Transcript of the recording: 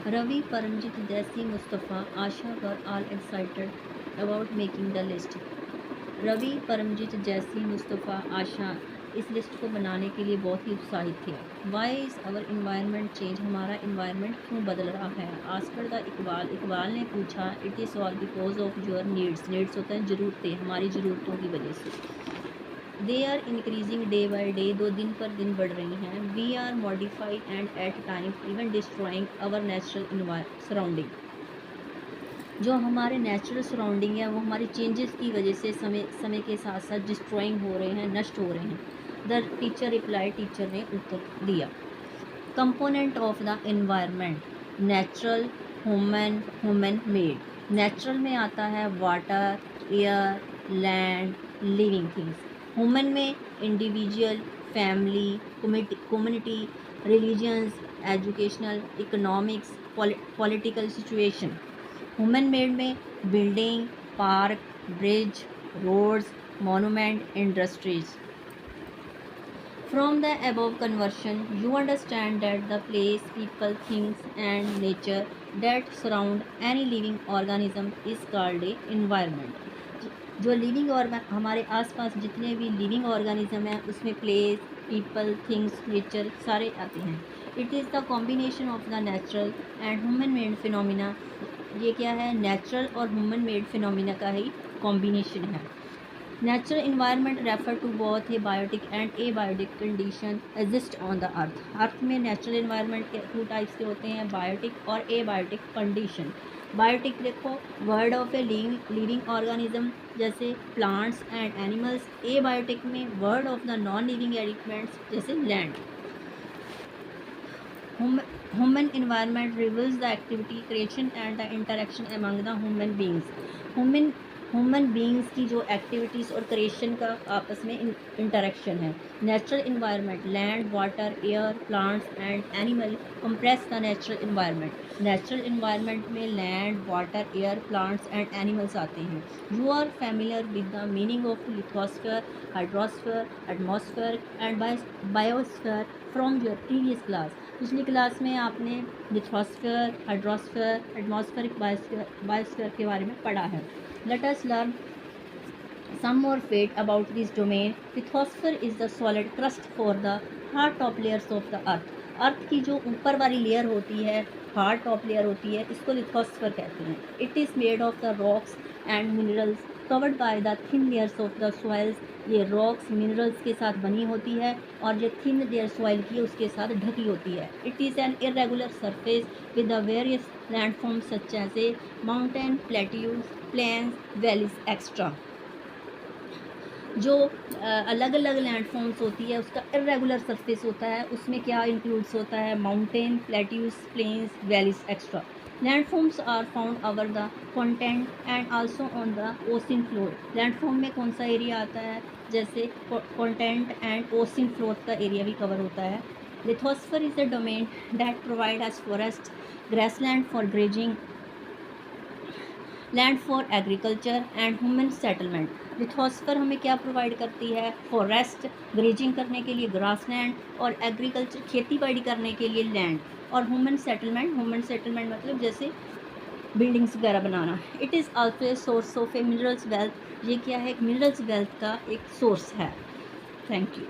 Ravi, Paramjit, Desi, Mustafa, Asha were all excited about making the list. Ravi, Paramjit, जैसी, मुस्तफ़ा, आशा इस list को बनाने के लिए बहुत ही उत्साहित थे। Why is our environment change, हमारा इन्वायरमेंट क्यों बदल रहा है। आस्कर द इकबाल, इकबाल ने पूछा, it is all because of your needs, needs होता है ज़रूरतें, हमारी ज़रूरतों की वजह से। They are increasing day by day, दो दिन पर दिन बढ़ रही हैं। We are modified and at times even destroying our natural surrounding, जो हमारे नेचुरल सराउंडिंग है वो हमारी चेंजेस की वजह से समय समय के साथ साथ डिस्ट्रॉइंग हो रहे हैं, नष्ट हो रहे हैं। द टीचर रिप्लाई, टीचर ने उत्तर दिया। Component of the environment, natural, human, human made. Natural में आता है water, air, land, living things. Human में individual, family, community, religions, educational, economics, political situation. Human made में building, park, bridge, roads, monument, industries. From the above conversion, you understand that the place, people, things and nature that surround any living organism is called a environment. जो living और हमारे आसपास जितने भी living organism हैं उसमें place, people, things, nature सारे आते हैं। It is the combination of the natural and human made phenomena. ये क्या है, नेचुरल और ह्यूमन मेड फिनोमिना का ही कॉम्बिनेशन है। Natural environment refer to both abiotic and abiotic condition exist on the earth. Earth में natural environment के two types के होते हैं, बायोटिक और ए बायोटिक कंडीशन। बायोटिक देखो, word of a living organism जैसे plants and animals. A biotic में word of the non living elements जैसे land. Human environment reveals the activity, creation and the interaction among the human beings. Human beings की जो activities और creation का आपस में interaction है। Natural environment, land, water, air, plants and animal compress the natural environment. Natural environment में land, water, air, plants and animals आते हैं। You are familiar with the meaning of lithosphere, hydrosphere, atmosphere and biosphere from your previous class. पिछली class में आपने lithosphere, hydrosphere, atmospheric, biosphere के बारे में पढ़ा है। Let us learn some more fact about this domain. Lithosphere is the solid crust for the hard top layers of the earth. अर्थ की जो ऊपर वाली लेयर होती है, हार्ड टॉप लेयर होती है, इसको लिथोस्फीयर कहते हैं। It is made of the rocks and minerals covered by the thin layers of the soils. ये रॉक्स मिनरल्स के साथ बनी होती है और जो थिन लेयर सॉइल की है उसके साथ ढकी होती है। It is an irregular surface with the various landforms such as a mountain, plateaus, plains, valleys extra. जो अलग अलग लैंडफॉर्म्स होती है उसका इरेगुलर सरफेस होता है, उसमें क्या इंक्लूड्स होता है, mountain, plateaus, plains, valleys extra. Landforms are found over the continent and also on the ocean floor. Landform में कौन सा एरिया आता है, जैसे कॉन्टेंट एंड ओशन फ्लोर का एरिया भी कवर होता है। Lithosphere is a domain that provide us forest, grassland for grazing, land for agriculture and human settlement. Lithosphere हमें क्या प्रोवाइड करती है, फॉरेस्ट, ग्रेजिंग करने के लिए ग्रासलैंड और एग्रीकल्चर, खेती बाड़ी करने के लिए लैंड, और ह्यूमन सेटलमेंट मतलब जैसे बिल्डिंग्स वगैरह बनाना। It is also a source of a minerals wealth. ये क्या है, मिनरल्स वेल्थ का एक सोर्स है। Thank you.